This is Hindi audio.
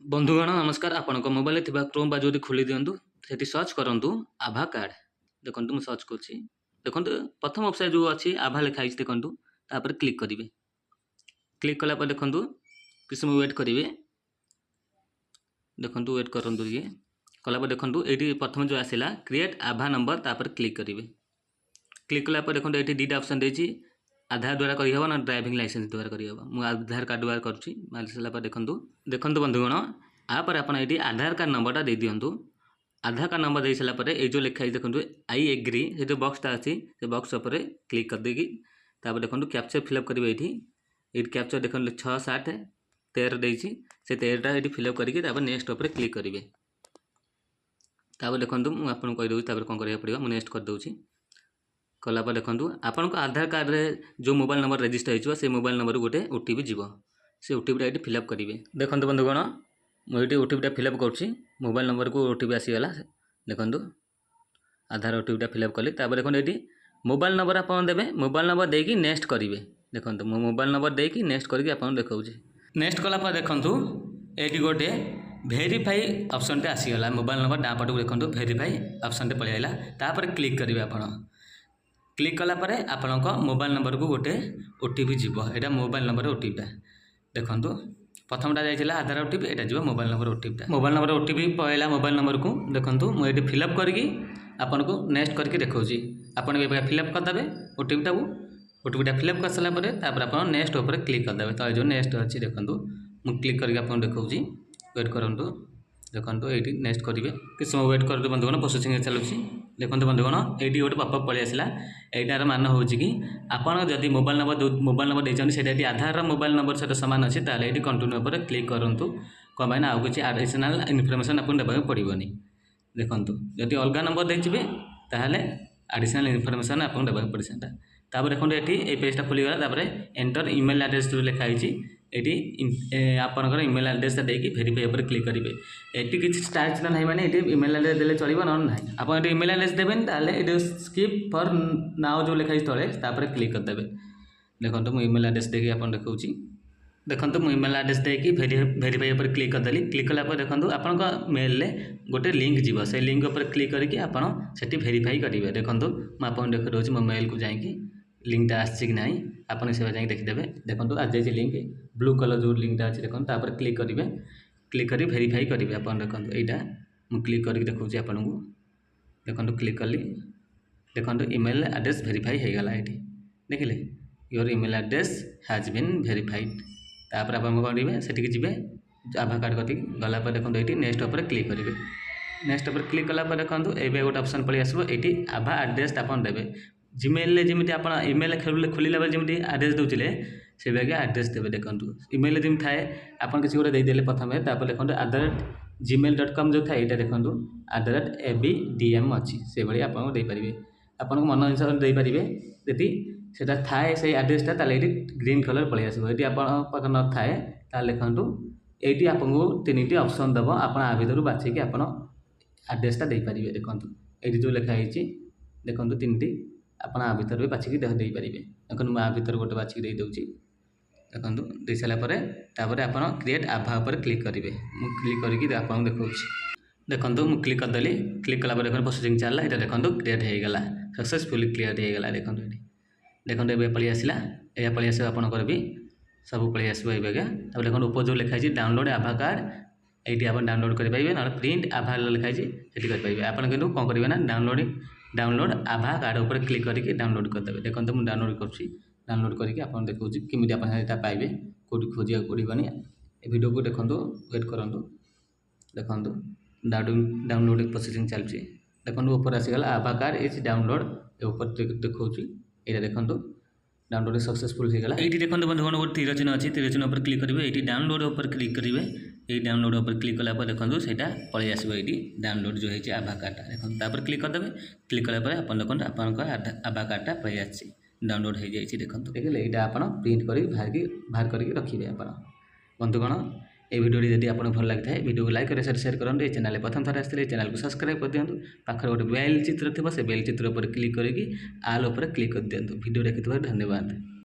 बंधुगण नमस्कार। आपण मोबाइल थी क्रोम बाजू खोली दिंतु से सर्च करूँ आभा कार्ड। देखो मुझे सर्च कर देखो प्रथम वेबसाइट जो अच्छी आभा लिखाई देखो तापर क्लिक करेंगे। क्लिक कलापर देखो किस समय वेट करेंगे। देखो वेट करूँ ये कलापर देखो ये प्रथम जो आसला क्रिएट आभा नंबर तापर क्लिक करेंगे। क्लिक कलापर देखो ये दुटा ऑप्शन देती आधार द्वारा करहब ना ड्राइविंग लाइसेंस द्वारा करहब। मुझे आधार कार्ड द्वारा करुँची मारी सारापर देखो देखो बंधुगण आपर आप ये आधार कार्ड नंबरटा दे दिंतु। आधार कार्ड नंबर दे सारापर ये जो लिखाई देखो आई एग्री से जो बक्सटा अच्छी से बक्स उपर क्लिक करदेगी देखो कैप्चर फिलअप करेंगे। ये कैप्चर देखो 6 7 13 देती से 13टा ये फिलअप करके नेक्स्ट उपर क्लिक करेंगे। देखो मुझे आपको कहीदे कौन करा पड़ा मुझे नेक्स्ट करदे कलापर देखो आपण आधार कार्ड रे जो मोबाइल नंबर रजिस्टर हो मोबाइल नंबर गोटे ओटीपी जीव से ओटीपीटा ये फिलअप करेंगे। देखो बंधुगण मुझे ओटीपीटा फिलअप कर मोबाइल नंबर को ओटीपी आसीगला। देखो आधार ओटीपीटा फिलअप कली देखो ये मोबाइल नंबर आप देवे मोबाइल नंबर देकी नेक्स्ट करेंगे। देखो मोबाइल नंबर देकी नेक्स्ट करके आपको देखा नेक्स्ट कलापर देखो ये गोटे भेरीफाई ऑप्शन टे आसीगला। मोबाइल नंबर डाँ पटक देखो भेरीफाई ऑप्शन टे पलि आइला तापर क्लिक करेंगे। आप क्लिक कलापर आपण मोबाइल नंबर को गोटे ओटीपी जीव यहाँ मोबाइल नंबर ओटीपीटा देखो प्रथमटा जाइए आधार ओटीपी यहाँ जी मोबाइल नंबर ओटीपी पलैला मोबाइल नंबर को देखो मुझे फिलअप करके आपन को नेक्स्ट करके देखा आप फिलअप करदे ओटीपीटा फिलअप कर सारापर आप नेक्स्ट उपर क्लिक करदे। तो जो नेक्स्ट अच्छी देखो मुझे क्लिक करके आपको देखा वेट करूँ देखो ये नेक्स्ट करेंगे कि समय वेट कर बंधुगण प्रोसेसिंग चलुची। देखो बंधुगण ये गोटे पॉपअप पलि आसला यार मान हो कि आपड़ जदि मोबाइल नंबर देते आधार मोबाइल नंबर सहित सामान अच्छी ताले ये कंटिन्यू पर क्लिक करूँ कौन पाई आउ कि एडिशनल इनफर्मेशन आपको देवाक पड़ोनी। देखो जदि अलग नंबर देते ताहले एडिशनल इनफर्मेशन आपको देवाक पड़े से देखो ये पेजटा खुलीगला एंटर इमेल एड्रेस जो लिखाई ये आपंकर इमेल एड्रेस देकी भेरीफाई पर क्लिक करेंगे। ये किसी स्टार चिन्ह ना माने ये इमेल एड्रेस देले चलो ना ना आप इमेल एड्रेस देवें ताले स्किप फॉर नाउ जो लिखाई तले तापर क्लिक करदे। देखो मुझे इमेल एड्रेस देकी आप देखा देखो मुझे इमेल एड्रेस देकी भेरीफाई पर क्लिक करदेली। क्लिक कलापर देखो आपण मेल गोटे लिंक जीव से लिंक पर क्लिक करके आपड़ी भेरीफाई करेंगे। देखो मुझे देखा दूसरी मो मेल को जाकि लिंकटा आसी कि ना आपने से जाकि देखीदेवे। देखो आज जाइए लिंक ब्लू कलर जो लिंकटा अच्छी देखो तापर क्लिक करेंगे। क्लिक कर भेरीफाई करेंगे। आप देखो यहाँ मुझे क्लिक करके देखा आपन को देखो क्लिक कली देखो इमेल एड्रेस भेरीफाई हो गला। ये देखिले your email address has been verified तापर आप करेंगे से जी आभा कार्ड कति गलापर देखो ये नेक्स्ट उपर क्लिक करेंगे। नेक्स्ट उपर क्लिक कलापर देखो ये गोटे ऑप्शन पलि आसो ये आभा एड्रेस आप देवे जीमेल जमी आप इमेल खोलिला बेले जमी एड्रेस दूसरे से एड्रेस देवे। देखो इमेल जमी थाए आप किसी गोटे देदेले प्रथम देखो @gmail.com जो था यहाँ देखो @abdm अच्छी से भाई आपको देपारे आपको मन अनुसार देपारे यदि से थाए से एड्रेसटा ताले ग्रीन कलर पलि आसो। ये आप न थाए देखो ये आपको 3टी ऑप्शन दब आप भितर बाछिकी आप एड्रेसटा देपारे। देखो ये जो लिखाई देखो 3टी आप भितर भी बाछिकी देपारे। देखो मुझे भितर गोटे बाछिकी दे दूँगी देखो दे सारापर आप क्रिएट आभा पर क्लिक करेंगे। मुझे क्लिक करके आपको देखा देखो मुझे क्लिक करदेली। क्लिक कलापर देखो प्रोसेसिंग चलला ये देखो क्रिएट हो गला सक्सेसफुली क्लियर हो गला। देखो ये पलि आसला या पलि आस आपंकर भी सब पलि आसो ये देखो ऊपर जो लिखाई डाउनलोड आभा कार्ड ये आप डाउनलोड करेंगे ना प्रिंट आभा लिखाई से करेंगे। आप कौन करेंगे ना डाउनलोड आभा कार्ड ऊपर क्लिक करके डाउनलोड करदे। देखो मुझे डाउनलोड कर डाउनलोड करके आपको देखा किमी आप पाइबे कौटी खोजा पड़ोनी। वीडियो को देखो वेट करूँ देखो डाउनलोड प्रोसेसिंग चलती। देखो ऊपर आसीगला आभा कार्ड इज डाउनलोड ऊपर देखा ये देखो डाउनलोड सक्सेसफुल हो गला। ये देखो बंधुगण गोटे तीर चिन्ह अच्छी तीर चिन्ह पर क्लिक करेंगे। ये डाउनलोड पर क्लिक करेंगे। ये डाउनलोड पर क्लिक कलापर देखो से पलि आसो ये डाउनलोड जो है आभा कार्डटा देखो तापर क्लिक करदे। क्लिक कलापर आप देखो आप आभा कार्डटा पलि आसी डाउनलोड हो जाए। देखो देखिए यहाँ आप प्रिंट कर बाहर करके रखिए। आप बंधुगण ये वीडियो जब आपको भल लगी है वीडियो को लाइक और शेयर करूँ। ये चैनल प्रथम थर आसते चैनल को सब्सक्राइब कर दिंतु। पाखर गोटे बेल चित्र थी से बेल चित्र पर क्लिक करके आल उपर क्लिक कर दिंतु। वीडियो देखिए धन्यवाद।